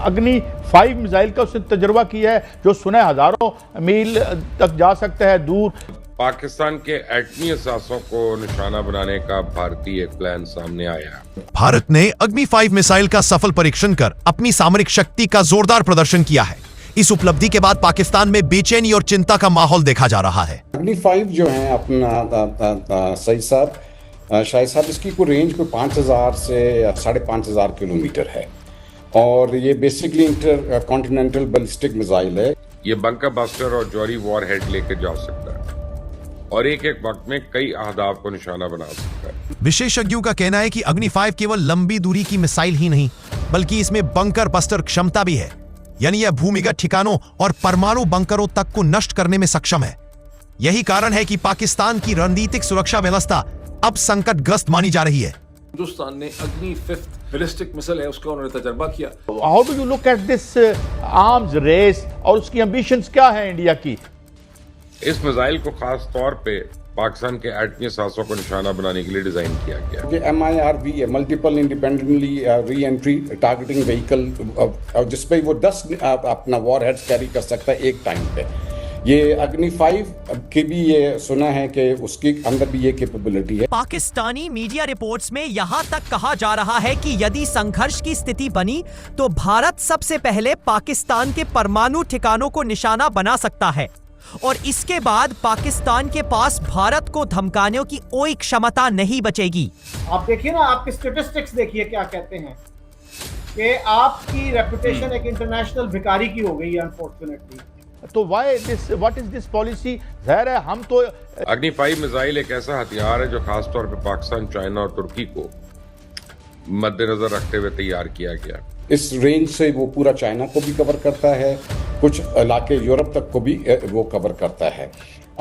अग्नि 5 मिसाइल का उसने तजर्बा किया है जो सुना हजारों मील तक जा सकता है दूर। पाकिस्तान के एटमी असासों को निशाना बनाने का भारतीय प्लान सामने आया। भारत ने अग्नि 5 मिसाइल का सफल परीक्षण कर अपनी सामरिक शक्ति का जोरदार प्रदर्शन किया है। इस उपलब्धि के बाद पाकिस्तान में बेचैनी और चिंता का माहौल देखा जा रहा है। अग्नि 5 जो है अपना सही साहब शायद साहब इसकी कोई रेंज कोई 5000 से 5500 किलोमीटर है और ये basically inter continental ballistic missile है। ये बंकर बस्टर और जॉरी वॉर हेड लेकर जा सकता है और एक एक वक्त में कई अहदाफ को निशाना बना सकता है। विशेषज्ञों का कहना है कि अग्नि 5 केवल लंबी दूरी की मिसाइल ही नहीं बल्कि इसमें बंकर बस्टर क्षमता भी है, यानी यह भूमिगत ठिकानों और परमाणु बंकरों तक को नष्ट करने में सक्षम है। यही कारण है कि पाकिस्तान की रणनीतिक सुरक्षा व्यवस्था अब संकटग्रस्त मानी जा रही है। हिंदुस्तान ने अग्नि 5 बैलिस्टिक मिसाइल है उसका उन्होंने तजर्बा किया। How do you look at this arms race और उसकी एम्बिशंस क्या है इंडिया की? इस मिसाइल को खास तौर पे पाकिस्तान के एटमी असासों को निशाना बनाने के लिए डिजाइन किया गया। ये MIRV है, multiple independently re entry targeting vehicle, जिसपे वो 10 अपना वॉर हेड्स कैरी कर सकता है एक टाइम पे। ये अग्नि 5 की भी ये सुना है कि उसके अंदर भी ये कैपेबिलिटी है। पाकिस्तानी मीडिया रिपोर्ट्स में यहाँ तक कहा जा रहा है कि यदि संघर्ष की स्थिति बनी तो भारत सबसे पहले पाकिस्तान के परमाणु ठिकानों को निशाना बना सकता है और इसके बाद पाकिस्तान के पास भारत को धमकाने की कोई क्षमता नहीं बचेगी। आप देखिए ना, आपके स्टैटिस्टिक्स देखिए क्या कहते हैं कि आपकी रेपुटेशन एक इंटरनेशनल भिखारी की हो गई है अनफॉर्चुनेटली। तो व्हाट इज दिस पॉलिसी? जाहिर है हम तो अग्नि 5 मिसाइल एक ऐसा हथियार है जो खास तौर पे पाकिस्तान, चाइना और तुर्की को मद्देनजर रखते हुए तैयार किया गया। इस रेंज से वो पूरा चाइना को भी कवर करता है, कुछ इलाके यूरोप तक को भी वो कवर करता है।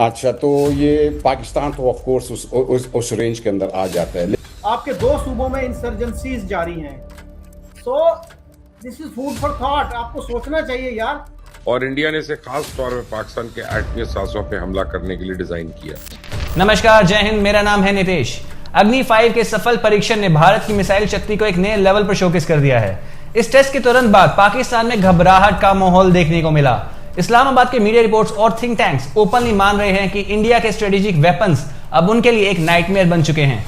अच्छा, तो ये पाकिस्तान तो ऑफ कोर्स उस रेंज के अंदर आ जाता है। आपके 2 सूबों में इंसर्जेंसीज जारी हैं, so this is food for thought. आपको सोचना चाहिए यार। और इंडिया ने इसे खास तौर पे पाकिस्तान के एटमी असासों पे हमला करने के लिए डिजाइन किया। नमस्कार, जय हिंद, मेरा नाम है नितेश। अग्नि 5 के सफल परीक्षण ने भारत की मिसाइल शक्ति को एक नए लेवल पर शोकेस कर दिया है। इस टेस्ट के तुरंत बाद पाकिस्तान में घबराहट का माहौल देखने को मिला। इस्लामाबाद के मीडिया रिपोर्ट्स और थिंक टैंक्स ओपनली मान रहे हैं कि इंडिया के स्ट्रेटेजिक वेपन्स अब उनके लिए एक नाइटमेयर बन चुके हैं,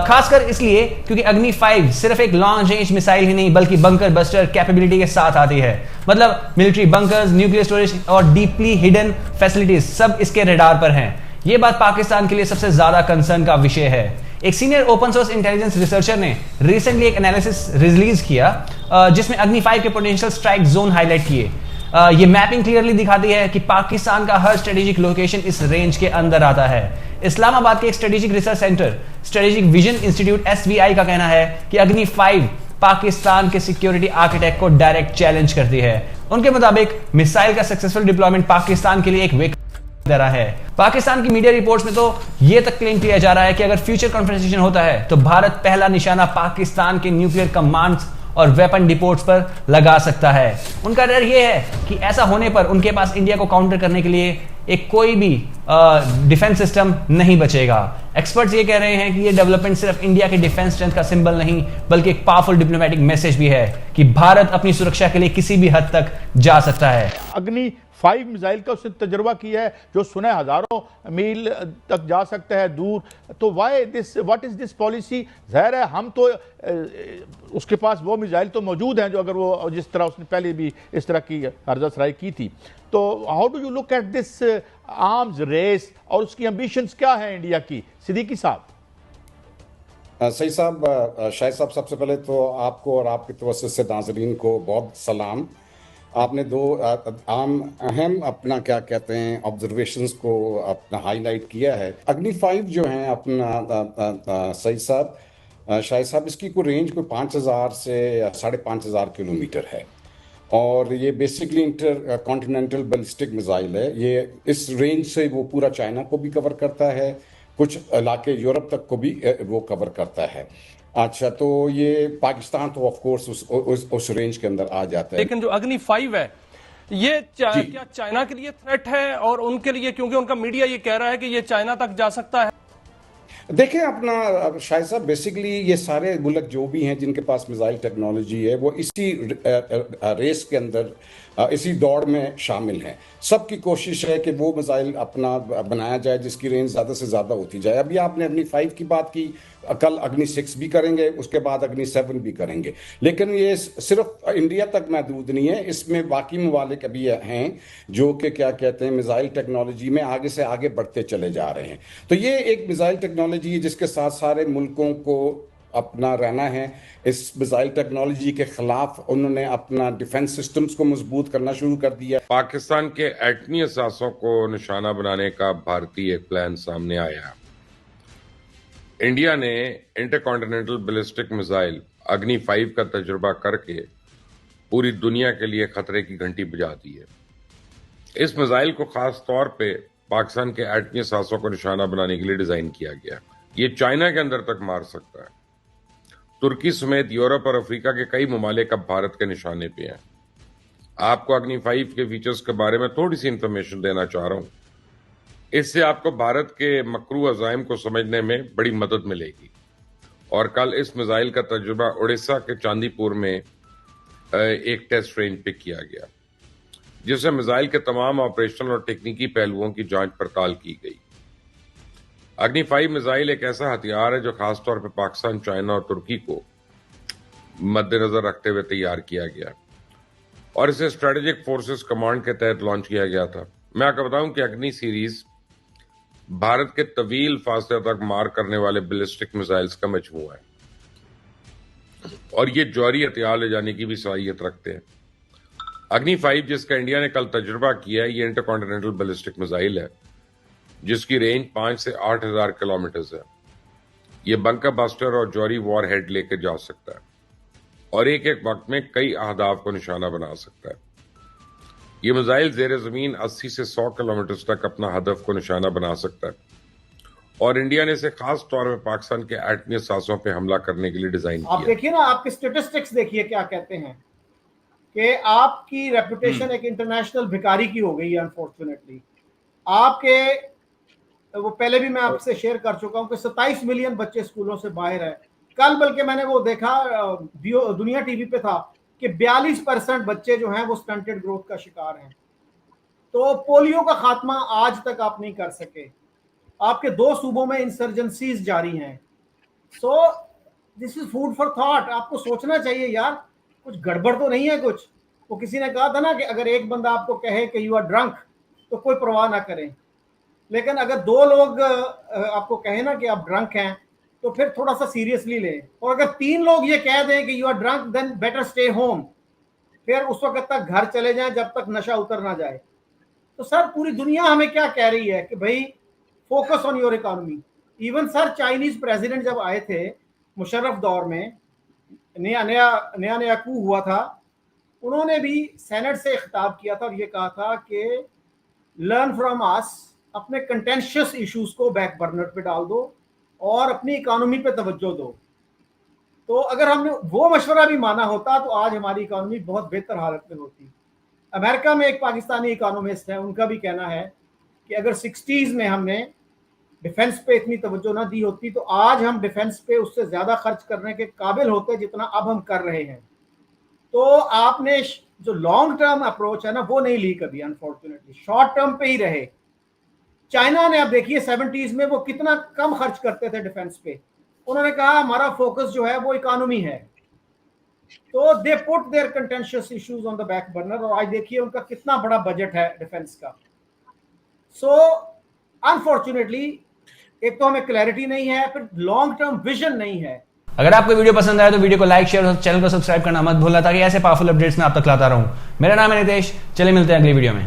खासकर इसलिए क्योंकि अग्नि 5 सिर्फ एक लॉन्ग रेंज मिसाइल ही नहीं बल्कि बंकर बस्टर कैपेबिलिटी के साथ आती है। मतलब मिलिट्री बंकर्स, न्यूक्लियर स्टोरेज और डीपली हिडन फैसिलिटीज सब इसके रडार पर हैं। यह बात पाकिस्तान के लिए सबसे ज्यादा कंसर्न का विषय है। एक senior open source intelligence researcher ने रिसेंटली एक एनालिसिस रिलीज किया जिसमें अग्नि 5 के पोटेंशियल स्ट्राइक जोन हाईलाइट किए। ये मैपिंग क्लियरली दिखाती है कि पाकिस्तान का हर स्ट्रेटेजिक लोकेशन इस रेंज के अंदर आता है। इस्लामाबाद के एक strategic research centre strategic vision institute SVI का कहना है कि अग्नि 5 पाकिस्तान के सिक्योरिटी आर्किटेक्ट को डायरेक्ट चैलेंज करती है। उनके मुताबिक मिसाइल का सक्सेसफुल डिप्लॉयमेंट पाकिस्तान के लिए एक वेक रहा है। पाकिस्तान की मीडिया रिपोर्ट्स में तो यह तक क्लेम किया जा रहा है कि अगर फ्यूचर कॉन्फ्रेंटेशन होता है तो भारत पहला निशाना पाकिस्तान के न्यूक्लियर कमांड्स और वेपन डिपोट्स पर लगा सकता है। उनका डर यह है कि ऐसा होने पर उनके पास इंडिया को काउंटर करने के लिए एक कोई भी डिफेंस सिस्टम नहीं बचेगा। एक्सपर्ट्स ये कह रहे हैं कि ये डेवलपमेंट सिर्फ इंडिया के डिफेंस स्ट्रेंथ का सिंबल नहीं बल्कि एक पावरफुल डिप्लोमेटिक मैसेज भी है कि भारत अपनी सुरक्षा के लिए किसी भी हद तक जा सकता है। अग्नि 5 मिसाइल का उसने तजर्बा किया है जो सुना हजारों मील तक जा सकता है दूर। तो व्हाट इज दिस पॉलिसी? जाहिर है हम तो उसके पास वो मिसाइल तो मौजूद हैं जो अगर वो जिस तरह उसने पहले भी इस तरह की हरजा सराई की थी। तो how do you look at this arms race और उसकी एम्बिशंस क्या है इंडिया की? सिद्दीकी साहब। सही साहब, शाहिद साहब, सबसे पहले तो आपको और आपके तवज्जो से नाज़रीन को बहुत सलाम। आपने 2 अहम अपना क्या कहते हैं ऑब्जर्वेशंस को अपना हाईलाइट किया है। अग्नि 5 जो है अपना सही साहब शाहिद साहब इसकी कोई रेंज कोई 5000 से 5500 किलोमीटर है और ये basically inter continental ballistic missile है। ये इस रेंज से वो पूरा चाइना को भी कवर करता है, कुछ इलाके यूरोप तक को भी वो कवर करता है। अच्छा, तो ये पाकिस्तान तो ऑफ कोर्स उस रेंज के अंदर आ जाता है। लेकिन जो अग्नि 5 है ये क्या चाइना के लिए थ्रेट है और उनके लिए, क्योंकि उनका मीडिया ये कह रहा है कि ये चाइना तक जा सकता है। देखिए अपना शायद साहब, बेसिकली ये सारे मुल्क जो भी हैं जिनके पास मिसाइल टेक्नोलॉजी है वो इसी रेस के अंदर, इसी दौड़ में शामिल हैं। सबकी कोशिश है कि वो मिसाइल अपना बनाया जाए जिसकी रेंज ज़्यादा से ज़्यादा होती जाए। अभी आपने अग्नि 5 की बात की, कल अग्नि 6 भी करेंगे, उसके बाद अग्नि 7 भी करेंगे। लेकिन ये सिर्फ इंडिया तक महदूद नहीं है, इसमें बाकी ममालिक अभी हैं जो कि क्या कहते हैं मिसाइल टेक्नोलॉजी में आगे से आगे बढ़ते चले जा रहे हैं। तो ये एक मिसाइल टेक्नोलॉजी है जिसके साथ सारे मुल्कों को अपना रहना है। इस मिसाइल टेक्नोलॉजी के खिलाफ उन्होंने अपना डिफेंस सिस्टम्स को मजबूत करना शुरू कर दिया। पाकिस्तान के एटमी असासों को निशाना बनाने का भारतीय एक प्लान सामने आया। इंडिया ने इंटरकॉन्टिनेंटल बैलिस्टिक मिसाइल अग्नि 5 का तजुर्बा करके पूरी दुनिया के लिए खतरे की घंटी बजा दी है। इस मिसाइल को खास तौर पे पाकिस्तान के एटमी असासों को निशाना बनाने के लिए डिजाइन किया गया। ये चाइना के अंदर तक मार सकता है। तुर्की समेत यूरोप और अफ्रीका के कई ममालिक अब भारत के निशाने पे हैं। आपको अग्नि 5 के फीचर्स के बारे में थोड़ी सी इंफॉर्मेशन देना चाह रहा हूं। इससे आपको भारत के मकरू अज़ाइम को समझने में बड़ी मदद मिलेगी। और कल इस मिसाइल का तजुर्बा उड़ीसा के चांदीपुर में एक टेस्ट रेंज पे किया गया, जिससे मिसाइल के तमाम ऑपरेशनल और टेक्निकी पहलुओं की जांच पड़ताल की गई। अग्नि 5 मिसाइल एक ऐसा हथियार है जो खासतौर पर पाकिस्तान, चाइना और तुर्की को मद्देनजर रखते हुए तैयार किया गया और इसे स्ट्रेटेजिक फोर्सेस कमांड के तहत लॉन्च किया गया था। मैं आपको बताऊं कि अग्नि सीरीज भारत के तवील फासले तक मार करने वाले बैलिस्टिक मिसाइल्स का मजमूआ है और ये जौहरी हथियार ले जाने की भी सलाहियत रखते हैं। अग्नि 5 जिसका इंडिया ने कल तजुर्बा किया है, ये इंटरकॉन्टिनेंटल बैलिस्टिक मिसाइल है जिसकी रेंज 5 से 8,000 किलोमीटर है। ये बंकर बस्टर और जौहरी वॉर हेड लेकर जा सकता है और एक एक वक्त में कई अहदाफ को निशाना बना सकता है। ये मिसाइल जेर जमीन 80 से 100 किलोमीटर तक अपना हदफ को निशाना बना सकता है और इंडिया ने इसे खास तौर पर पाकिस्तान के एटमी असासों पे हमला करने के लिए डिजाइन किया। आप देखिए ना, आपके स्टेटिस्टिक्स देखिए क्या कहते हैं कि आपकी रेपुटेशन एक इंटरनेशनल भिखारी की हो गई है। अनफॉर्चुनेटली आपके, वो पहले भी मैं आपसे शेयर कर चुका हूं कि 27 मिलियन बच्चे स्कूलों से बाहर है। कल बल्कि मैंने वो देखा, दुनिया टीवी पे था कि 42% बच्चे जो हैं वो स्टंटेड ग्रोथ का शिकार हैं। तो पोलियो का खात्मा आज तक आप नहीं कर सके। आपके 2 सूबों में इंसर्जेंसीज जारी हैं। So this is food for thought. आपको सोचना चाहिए यार, कुछ गड़बड़ तो नहीं है कुछ। वो किसी ने कहा था ना कि अगर एक बंदा आपको कहे कि यू आर ड्रंक तो कोई परवाह ना करें, लेकिन अगर 2 लोग आपको कहें ना कि आप ड्रंक हैं तो फिर थोड़ा सा सीरियसली लें। और अगर 3 लोग ये कह दें कि you are drunk then better stay home, फिर उस वक्त तक घर चले जाएं जब तक नशा उतर ना जाए। तो सर पूरी दुनिया हमें क्या कह रही है कि भाई focus on your economy. Even sir Chinese president जब आए थे मुशर्रफ दौर में, नया कू हुआ था, उन्होंने भी सेनेट से खिताब किया था और ये कहा था कि लर्न फ्रॉम अस, अपने कंटेंशियस इश्यूज को बैक बर्नर पे डाल दो और अपनी इकोनॉमी पे तवज्जो दो। तो अगर हमने वो मशवरा भी माना होता तो आज हमारी इकोनॉमी बहुत बेहतर हालत में होती। अमेरिका में एक पाकिस्तानी इकोनॉमिस्ट है, उनका भी कहना है कि अगर 60s में हमने डिफेंस पे इतनी तवज्जो ना दी होती तो आज हम डिफेंस पे उससे ज्यादा खर्च करने के काबिल होते जितना अब हम कर रहे हैं। तो आपने जो लॉन्ग टर्म अप्रोच है ना वो नहीं ली कभी, अनफॉर्चुनेटली शॉर्ट टर्म पे ही रहे। चाइना ने, अब देखिए 70s में वो कितना कम खर्च करते थे डिफेंस पे, उन्होंने कहा हमारा फोकस जो है वो इकोनॉमी है। तो they put their contentious issues on the back burner और आज देखिए उनका कितना बड़ा बजट है डिफेंस का। सो अनफॉर्चुनेटली एक तो हमें क्लैरिटी नहीं है, फिर लॉन्ग टर्म विजन नहीं है। अगर आपको वीडियो पसंद आया तो वीडियो को लाइक, शेयर और चैनल को सब्सक्राइब करना मत भूलना ताकि ऐसे पावरफुल अपडेट्स मैं आप तक लाता रहूं। मेरा नाम है नितेश, चलिए मिलते हैं अगली वीडियो में।